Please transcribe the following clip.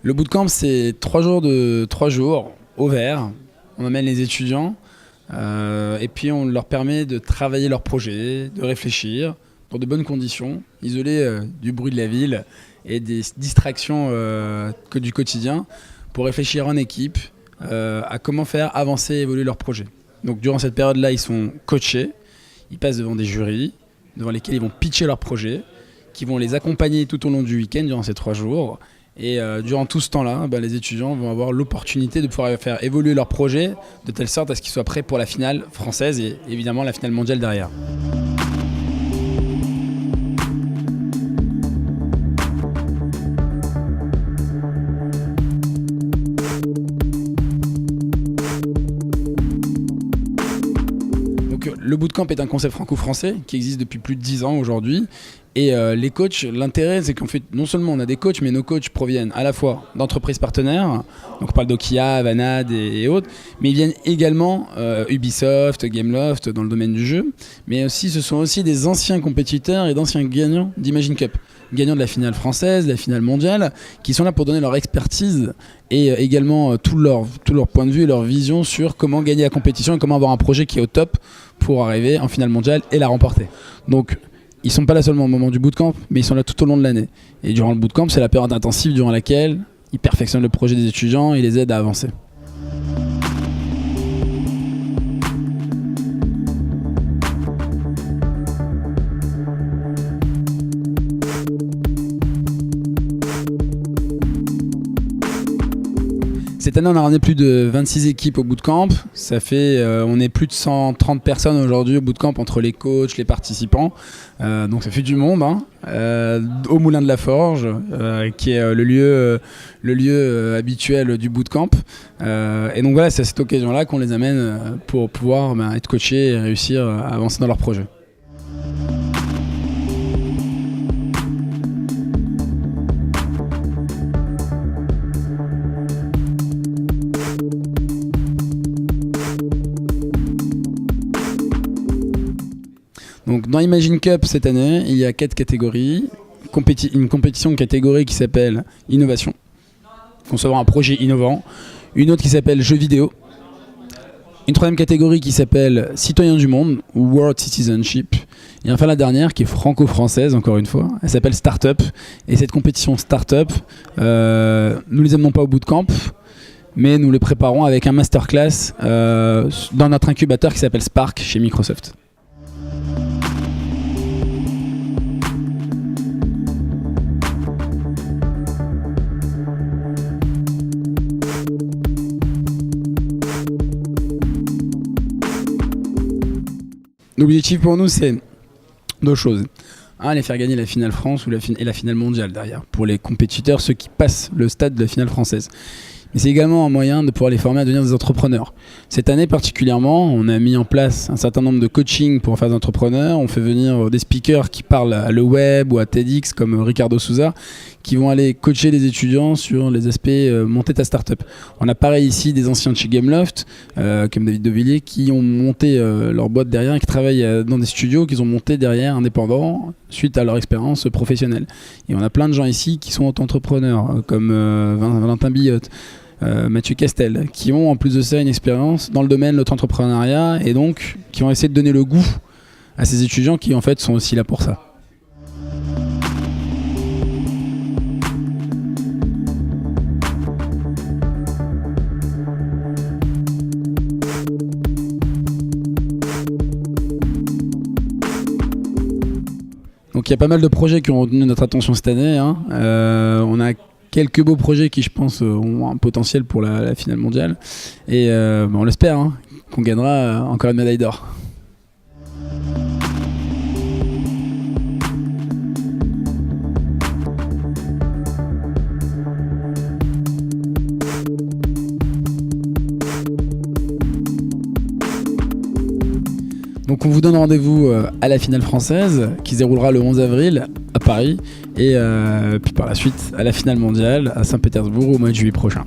Le bootcamp, c'est 3 jours au vert. On emmène les étudiants et puis on leur permet de travailler leur projet, de réfléchir dans de bonnes conditions, isolés du bruit de la ville et des distractions que du quotidien, pour réfléchir en équipe à comment faire avancer et évoluer leur projet. Donc durant cette période-là, ils sont coachés, ils passent devant des jurys, devant lesquels ils vont pitcher leur projet, qui vont les accompagner tout au long du week-end durant ces 3 jours. Et durant tout ce temps-là, les étudiants vont avoir l'opportunité de pouvoir faire évoluer leur projet de telle sorte à ce qu'ils soient prêts pour la finale française et évidemment la finale mondiale derrière. Donc, le bootcamp est un concept franco-français qui existe depuis plus de 10 ans aujourd'hui. Et les coachs, l'intérêt, c'est qu'en fait, non seulement on a des coachs, mais nos coachs proviennent à la fois d'entreprises partenaires, donc on parle d'Okia, Vanad et autres, mais ils viennent également Ubisoft, Gameloft dans le domaine du jeu, mais aussi ce sont aussi des anciens compétiteurs et d'anciens gagnants d'Imagine Cup, gagnants de la finale française, de la finale mondiale, qui sont là pour donner leur expertise et également tout leur point de vue et leur vision sur comment gagner la compétition et comment avoir un projet qui est au top pour arriver en finale mondiale et la remporter. Donc, ils ne sont pas là seulement au moment du bootcamp, mais ils sont là tout au long de l'année. Et durant le bootcamp, c'est la période intensive durant laquelle ils perfectionnent le projet des étudiants et les aident à avancer. Cette année, on a ramené plus de 26 équipes au bootcamp. Ça fait, on est plus de 130 personnes aujourd'hui au bootcamp entre les coachs, les participants. Donc ça fait du monde, au Moulin de la Forge, qui est le lieu habituel du bootcamp. Et donc voilà, c'est à cette occasion-là qu'on les amène pour pouvoir être coachés et réussir à avancer dans leur projet. Donc dans Imagine Cup cette année, il y a 4 catégories. Une compétition de catégorie qui s'appelle Innovation, concevoir un projet innovant. Une autre qui s'appelle Jeux vidéo. Une troisième catégorie qui s'appelle Citoyen du monde ou World Citizenship. Et enfin la dernière qui est franco-française encore une fois, elle s'appelle Startup. Et cette compétition Startup, nous les amenons pas au bootcamp, mais nous les préparons avec un masterclass dans notre incubateur qui s'appelle Spark chez Microsoft. L'objectif pour nous, c'est 2 choses. Un, les faire gagner la finale France et la finale mondiale derrière, pour les compétiteurs, ceux qui passent le stade de la finale française. Mais c'est également un moyen de pouvoir les former à devenir des entrepreneurs. Cette année particulièrement, on a mis en place un certain nombre de coachings pour faire des entrepreneurs. On fait venir des speakers qui parlent à le web ou à TEDx comme Ricardo Souza, qui vont aller coacher les étudiants sur les aspects monter ta startup. On a pareil ici des anciens de chez Gameloft, comme David Devilliers, qui ont monté leur boîte derrière et qui travaillent dans des studios qu'ils ont monté derrière indépendants suite à leur expérience professionnelle. Et on a plein de gens ici qui sont entrepreneurs, comme Valentin Billotte, Mathieu Castel, qui ont en plus de ça une expérience dans le domaine de l'auto-entrepreneuriat et donc qui vont essayer de donner le goût à ces étudiants qui en fait sont aussi là pour ça. Donc il y a pas mal de projets qui ont retenu notre attention cette année. On a quelques beaux projets qui, je pense, ont un potentiel pour la finale mondiale. Et on l'espère, qu'on gagnera encore une médaille d'or. Donc on vous donne rendez-vous à la finale française qui se déroulera le 11 avril à Paris et puis par la suite à la finale mondiale à Saint-Pétersbourg au mois de juillet prochain.